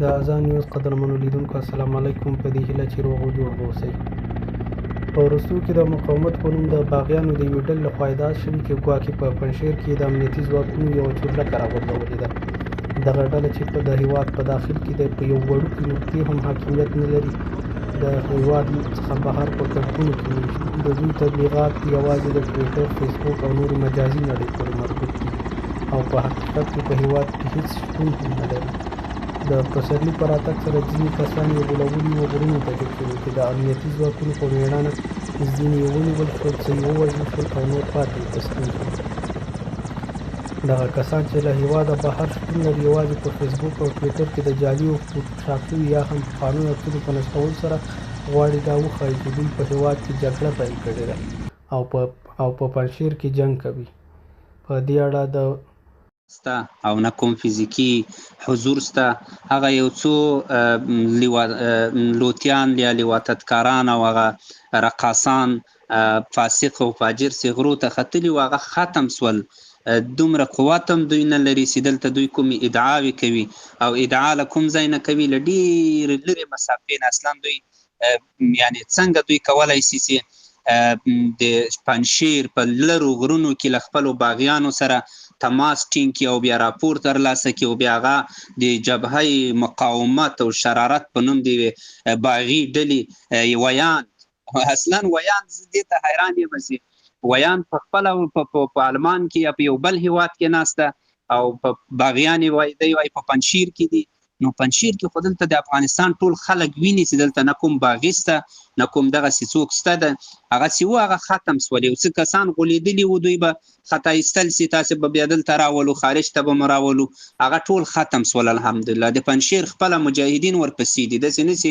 د اذان نیوز قدرمنو لیدونکو السلام علیکم. په دې هیله چې روغ او جوړ اوسئ. په وروستیو کې د مقاومت په نوم د باغیانو د یوې ډلې لخوا ادعا شوې چې ګواکې په پنجشیر کې د امنیتي ځواکونو یوه چورلکه راغورځولې ده. دغه ډله چې د هیواد په داخل کې په یو وړوکي نقطې هم حاکمیت نه لري، د هیواد څخه بهر په کمپونو کې میشت. د دوی تبلیغات یوازې د ټویټر، فیسبوک او نورو مجازي نړۍ پورې مربوط دي او په حقیقت کې په هیواد کې هیڅ شتون هم نه لري. د پسرلي په راتګ سره ځینې کسان یو غولولي غرونو ته ټیټ شول چې د امنیتي ځواکونو په مېړانه ځینې یې ونیول شول، څه یې ووژل شول او نور پاتې تسلیم شول. دغه کسان چې له هیواده بهر شتون لري یوازې په فیسبوک او ټویټر کې د جعلي او فوټوشاپ شوي یا هم قانون عکسونو په نښلولو سره غواړي دا وښایي چې دوی په هیواد کې جګړه پیل کړې ده او په پنجشیر کې جنګ کوي. په دې اړه د ستا او نه کوم فزیکی حضور ستا، هغه یو څو لوتیان یا لواطتکاران او هغه رقاصان فاسق او فاجر چې غرو ته ختلي وو هغه ختم سول. دومره قوت هم دوی نه لري چې دلته دوی کومې ادعاوې کوي او ادعا له کوم ځای نه کوي، له ډېرې لرې مسافې نه. اصلا دوی یعنې څنګه دوی کولی شي چې د پنجشیر په لرو غرونو کې له خپلو باغیانو سره تماس ټینګ کړي او بیا راپور ترلاسه کړي او بیا هغه د جبهه مقاومت او شرارت په نوم د باغي ډلې ویان، اصلا ویان زه دې ته حیران یم چې ویان په خپله په آلمان کې یا په یو بل هیواد کې ناسته او په باغیان یې وایي دی وایي په پنجشیر کې دي. نو پنجشیر کې خو دلته د افغانستان ټول خلک ویني چې دلته نه کوم باغي شته نه کوم دغسې څوک شته ده. هغه چې وو هغه ختم سول. یو څه کسان غولېدلي وو، دوی به خطا ایستل چې تاسې به بیا دلته راولو، خارج ته به مو راولو، هغه ټول ختم سول. الحمدلله د پنجشیر خپله مجاهدین ورپسې دي، داسې نه چې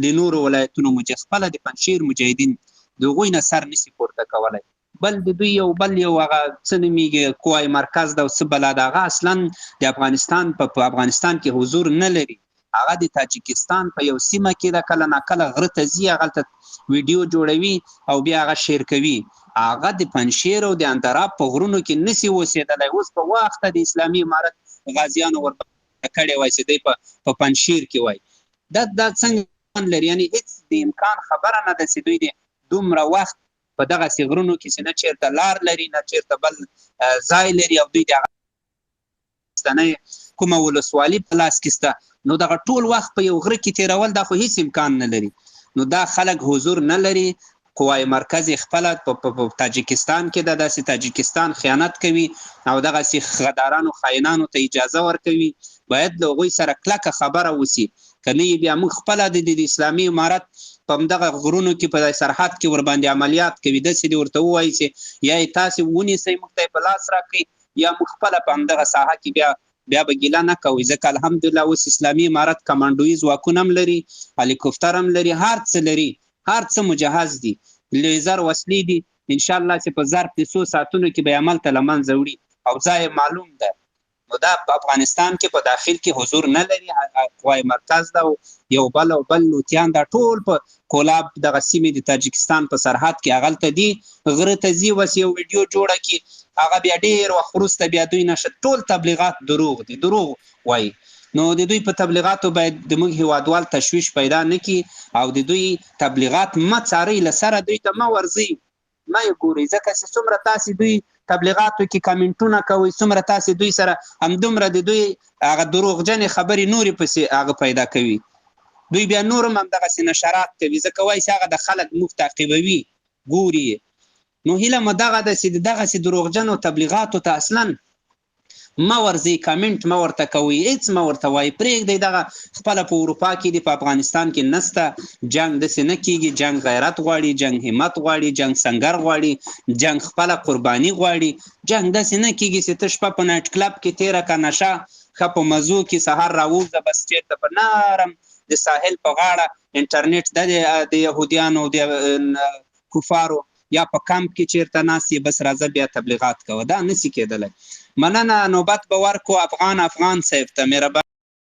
د نورو ولایتونو خپله د پنجشیر مجاهدین د هغوی نه سر نشي پورته کولی. بل د دوی یو هغه څه نومیږي قوای مرکز ده او څه بلا ده، هغه اصلا د افغانستان په افغانستان کې حضور نه لري. هغه د تاجکستان په یو سیمه کې ده، کله ناکله غره ته ځي، هغلته ویډیو جوړوي او بیا هغه شیر کوي. هغه د پنجشیر او د اندراب په غرونو کې نسي اوسېدلی. اوس په وخت د اسلامي امارت غازیانو ورته کړی وای چې دی په پنجشیر کې وای. دا څنګه لري؟ یعنې هېڅ د امکان خبره نه ده چې دوی د دومره وخت په دغسې غرونو کې چې نه چېرته لار لري نه چېرته بل ځای لري او دوی د هغه کومه ولسوالي په لاس کې شته، نو دغه ټول وخت په یو غره کې تېرول دا خو هېڅ امکان نه لري. نو دا خلک حضور نه لري. قوای مرکز خپله په تاجکستان کې ده، داسې تاجکستان خیانت کوي او دغسې غدارانو خاینانو ته اجازه ورکوي. باید له هغوی سره کلکه خبره وسي، که نه بیا موږ خپله د اسلامي امارت په همدغه غرونو کې په سرحد کې ورباندې عملیات کوي. داسې دې ورته ووایي چې یا یې تاسې ونیسئ موږ ته یې په لاس راکړئ یا موږ خپله په همدغه ساحه کې بیا به ګیله نه کوئ. ځکه الحمدلله اوس اسلامي امارت کمانډوي ځواکونه هم لري، هلیکوپټر هم لري، هر څه لري، هر څه مجهز دي، لیزر وسلې دي. انشاءالله چې په ظرف د څو ساعتونو کې به یې عمل ته له منځه وړي او ځای معلوم ده. نو دا په افغانستان کې په داخل کې حضور نه لري. قوای مرکز ده او یو بل لوتیان دا ټول په کولاب دغه سیمې د تاجکستان په سرحد کې هغلته دي. غره ته ځي، وس یو ویډیو جوړه کړي، هغه بیا ډېر وخت وروسته بیا دوی نشد. ټول تبلیغات دروغ دي، دروغ وایي. نو د دوی په تبلیغاتو باید زموږ هیوادوال تشویش پیدا نه کړي او د دوی تبلیغات مه څارئ، له سره دوی ته مه ورځئ، مه یې ګورئ. ځکه چې څومره تاسې دوی تبلیغاتو کې کمنټونه کوئ، څومره تاسې دوی سره همدومره د دوی هغه دروغجنې خبرې نورې پسې هغه پیدا کوي. دوی بیا نور هم همدغسې نشرات کوي، ځکه وایي چې هغه د خلک موږ تعقیبوي، ګوري. نو هیله مو دغه ده چې دغسې دروغجنو تبلیغاتو ته اصلا مه ورځئ، کامنټ مه ورته کوئ، هېڅ مه ورته وایئ، پرېږدئ. دغه خپله په اروپا کې دي، په افغانستان کې نسته. جنګ داسې نه کېږي. جنګ غیرت غواړي، جنګ همت غواړي، جنګ سنګر غواړي، جنګ خپله قرباني غواړي. جنګ داسې نه کېږي چې ته شپه په نایټ کلب کې تېره کړه، نشه ښه په مزو کې، سهار راووځه بس چېرته په نرم د ساحل په غاړه انټرنیټ د یهودیانو د کفارو یا په کمپ کې چېرته ناست یې، بس راځه بیا تبلیغات کوه. دا نسي کېدلی. مننه. نوبت به ورکو افغان صاحب ته. مهرباني.